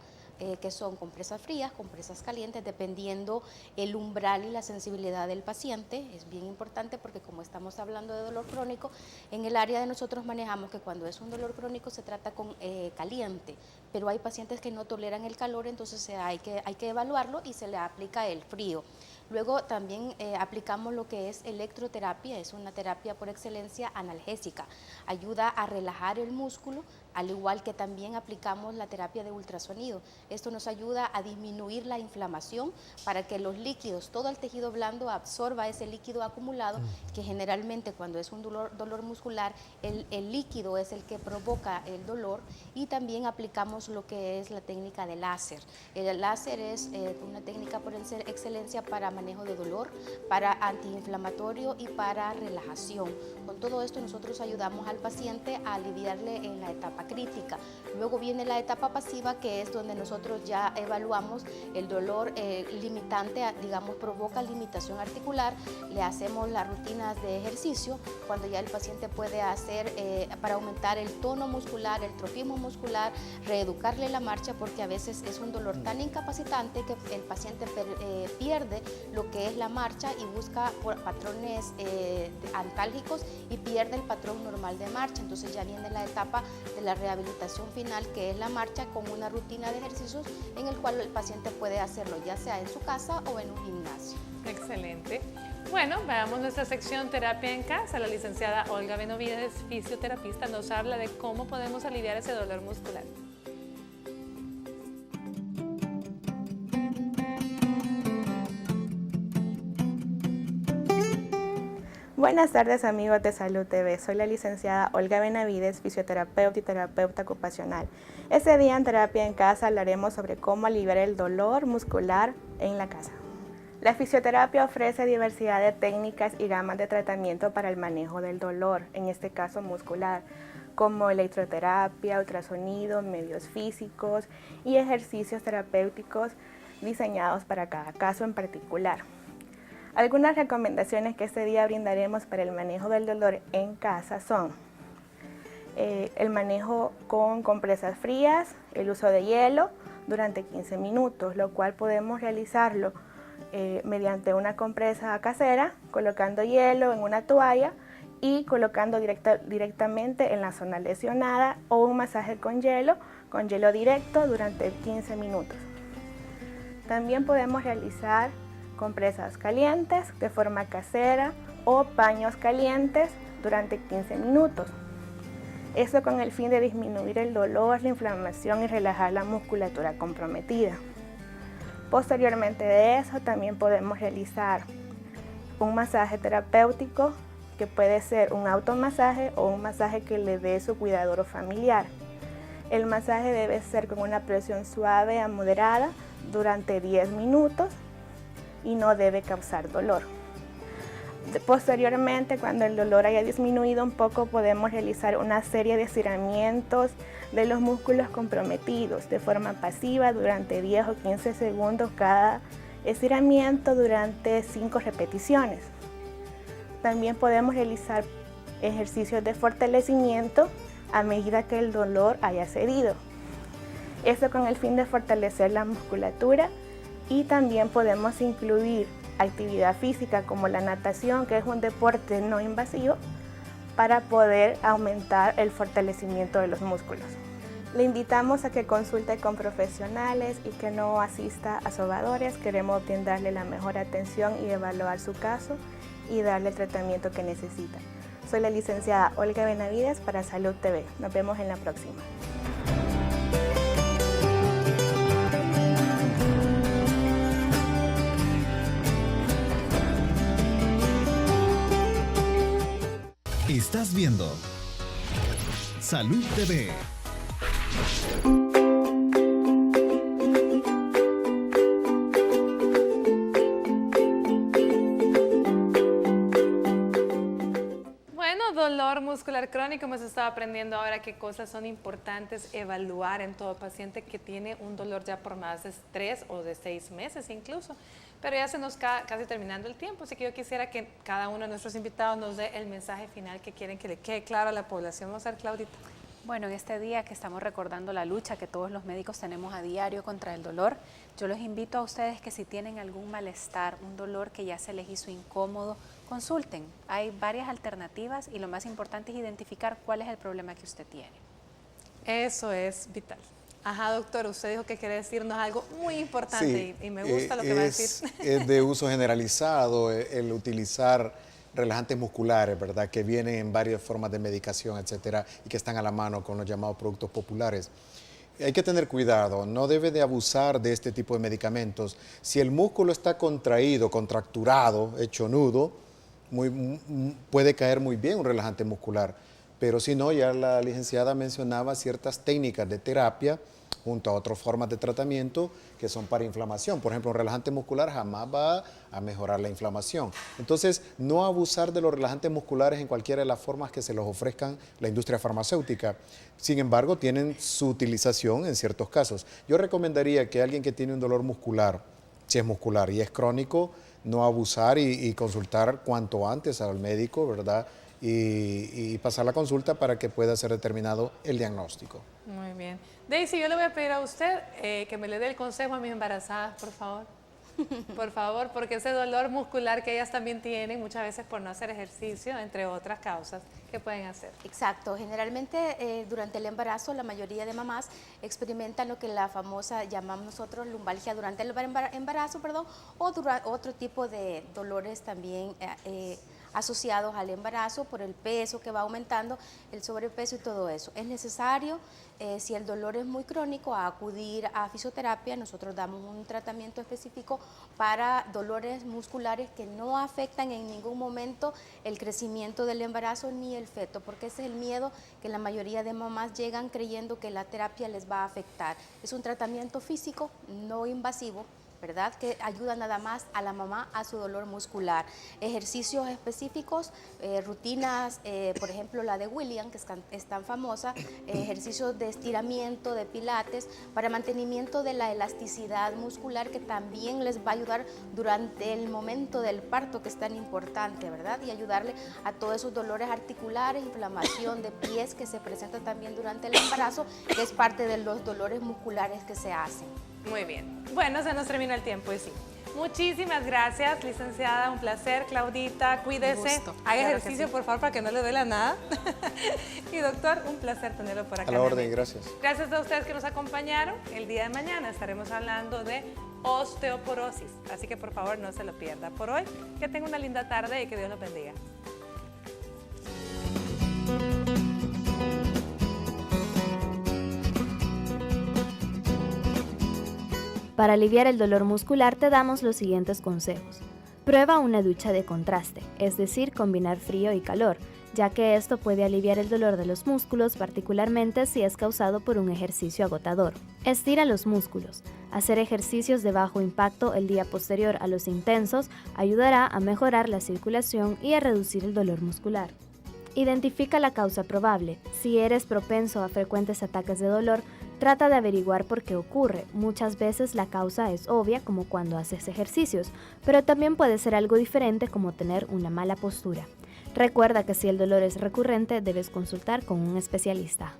que son compresas frías, compresas calientes, dependiendo el umbral y la sensibilidad del paciente. Es bien importante porque como estamos hablando de dolor crónico, en el área de nosotros manejamos que cuando es un dolor crónico se trata con caliente, pero hay pacientes que no toleran el calor, entonces hay que evaluarlo y se le aplica el frío. Luego también aplicamos lo que es electroterapia, es una terapia por excelencia analgésica, ayuda a relajar el músculo, al igual que también aplicamos la terapia de ultrasonido. Esto nos ayuda a disminuir la inflamación para que los líquidos, todo el tejido blando absorba ese líquido acumulado, que generalmente cuando es un dolor muscular, el líquido es el que provoca el dolor. Y también aplicamos lo que es la técnica de láser. El láser es una técnica por excelencia para manejo de dolor, para antiinflamatorio y para relajación. Con todo esto nosotros ayudamos al paciente a aliviarle en la etapa crítica. Luego viene la etapa pasiva, que es donde nosotros ya evaluamos el dolor limitante, digamos, provoca limitación articular, le hacemos las rutinas de ejercicio, cuando ya el paciente puede hacer para aumentar el tono muscular, el trofismo muscular, reeducarle la marcha, porque a veces es un dolor tan incapacitante que el paciente pierde lo que es la marcha y busca patrones antálgicos y pierde el patrón normal de marcha. Entonces ya viene la etapa de la rehabilitación final, que es la marcha con una rutina de ejercicios en el cual el paciente puede hacerlo ya sea en su casa o en un gimnasio.
Excelente. Bueno, veamos nuestra sección Terapia en Casa. La licenciada Olga Benavides, fisioterapista, nos habla de cómo podemos aliviar ese dolor muscular.
Buenas tardes amigos de Salud TV, soy la licenciada Olga Benavides, fisioterapeuta y terapeuta ocupacional. Este día en Terapia en Casa hablaremos sobre cómo aliviar el dolor muscular en la casa. La fisioterapia ofrece diversidad de técnicas y gamas de tratamiento para el manejo del dolor, en este caso muscular, como electroterapia, ultrasonido, medios físicos y ejercicios terapéuticos diseñados para cada caso en particular. Algunas recomendaciones que este día brindaremos para el manejo del dolor en casa son el manejo con compresas frías, el uso de hielo durante 15 minutos, lo cual podemos realizarlo mediante una compresa casera, colocando hielo en una toalla y colocando directamente en la zona lesionada, o un masaje con hielo directo durante 15 minutos. También podemos realizar compresas calientes de forma casera o paños calientes durante 15 minutos. Esto con el fin de disminuir el dolor, la inflamación y relajar la musculatura comprometida. Posteriormente de eso también podemos realizar un masaje terapéutico, que puede ser un automasaje o un masaje que le dé su cuidador familiar. El masaje debe ser con una presión suave a moderada durante 10 minutos y no debe causar dolor. Posteriormente, cuando el dolor haya disminuido un poco, podemos realizar una serie de estiramientos de los músculos comprometidos de forma pasiva durante 10 o 15 segundos cada estiramiento durante 5 repeticiones. También podemos realizar ejercicios de fortalecimiento a medida que el dolor haya cedido. Esto con el fin de fortalecer la musculatura. Y también podemos incluir actividad física como la natación, que es un deporte no invasivo, para poder aumentar el fortalecimiento de los músculos. Le invitamos a que consulte con profesionales y que no asista a sobadores. Queremos brindarle la mejor atención y evaluar su caso y darle el tratamiento que necesita. Soy la licenciada Olga Benavides para Salud TV. Nos vemos en la próxima.
Estás viendo Salud TV.
Buenas tardes,
dolor muscular crónico, hemos estado aprendiendo ahora qué cosas son importantes evaluar en todo paciente que tiene un dolor ya por más de 3 o de 6 meses incluso. Pero ya se nos casi terminando el tiempo, así que yo quisiera que cada uno de nuestros invitados nos dé el mensaje final que quieren que le quede claro a la población. Vamos a ver, Claudita.
Bueno, en este día que estamos recordando la lucha que todos los médicos tenemos a diario contra el dolor, yo los invito a ustedes que si tienen algún malestar, un dolor que ya se les hizo incómodo, consulten. Hay varias alternativas y lo más importante es identificar cuál es el problema que usted tiene.
Eso es vital. Ajá, doctor, usted dijo que quiere decirnos algo muy importante y me gusta lo que va a decir.
Es de uso generalizado el utilizar relajantes musculares, ¿verdad? Que vienen en varias formas de medicación, etcétera, y que están a la mano con los llamados productos populares. Hay que tener cuidado, no debe de abusar de este tipo de medicamentos. Si el músculo está contraído, contracturado, hecho nudo, puede caer muy bien un relajante muscular. Pero si no, ya la licenciada mencionaba ciertas técnicas de terapia junto a otras formas de tratamiento que son para inflamación. Por ejemplo, un relajante muscular jamás va a mejorar la inflamación. Entonces, no abusar de los relajantes musculares en cualquiera de las formas que se los ofrezcan la industria farmacéutica. Sin embargo, tienen su utilización en ciertos casos. Yo recomendaría que alguien que tiene un dolor muscular, si es muscular y es crónico, no abusar y consultar cuanto antes al médico, ¿verdad? Y pasar la consulta para que pueda ser determinado el diagnóstico.
Muy bien. Daisy, yo le voy a pedir a usted que me le dé el consejo a mis embarazadas, por favor. Por favor, porque ese dolor muscular que ellas también tienen, muchas veces por no hacer ejercicio, entre otras causas, ¿qué pueden hacer?
Exacto. Generalmente durante el embarazo, la mayoría de mamás experimentan lo que la famosa llamamos nosotros lumbalgia durante el embarazo, o otro tipo de dolores también asociados al embarazo por el peso que va aumentando, el sobrepeso y todo eso. Es necesario, si el dolor es muy crónico, acudir a fisioterapia. Nosotros damos un tratamiento específico para dolores musculares que no afectan en ningún momento el crecimiento del embarazo ni el feto, porque ese es el miedo que la mayoría de mamás llegan creyendo que la terapia les va a afectar. Es un tratamiento físico no invasivo, ¿verdad? Que ayuda nada más a la mamá a su dolor muscular. Ejercicios específicos, rutinas, por ejemplo la de William, que es tan famosa, ejercicios de estiramiento, de pilates, para mantenimiento de la elasticidad muscular, que también les va a ayudar durante el momento del parto, que es tan importante, ¿verdad? Y ayudarle a todos esos dolores articulares, inflamación de pies que se presenta también durante el embarazo, que es parte de los dolores musculares que se hacen.
Muy bien. Bueno, se nos termina el tiempo y sí. Muchísimas gracias, licenciada. Un placer. Claudita, cuídese. Haga ejercicio, por favor, para que no le duela nada. Y doctor, un placer tenerlo por acá.
A la orden, gracias.
Gracias a ustedes que nos acompañaron. El día de mañana estaremos hablando de osteoporosis. Así que, por favor, no se lo pierda. Por hoy, que tenga una linda tarde y que Dios los bendiga.
Para aliviar el dolor muscular te damos los siguientes consejos. Prueba una ducha de contraste, es decir, combinar frío y calor, ya que esto puede aliviar el dolor de los músculos, particularmente si es causado por un ejercicio agotador. Estira los músculos. Hacer ejercicios de bajo impacto el día posterior a los intensos ayudará a mejorar la circulación y a reducir el dolor muscular. Identifica la causa probable. Si eres propenso a frecuentes ataques de dolor, trata de averiguar por qué ocurre. Muchas veces la causa es obvia, como cuando haces ejercicios, pero también puede ser algo diferente, como tener una mala postura. Recuerda que si el dolor es recurrente, debes consultar con un especialista.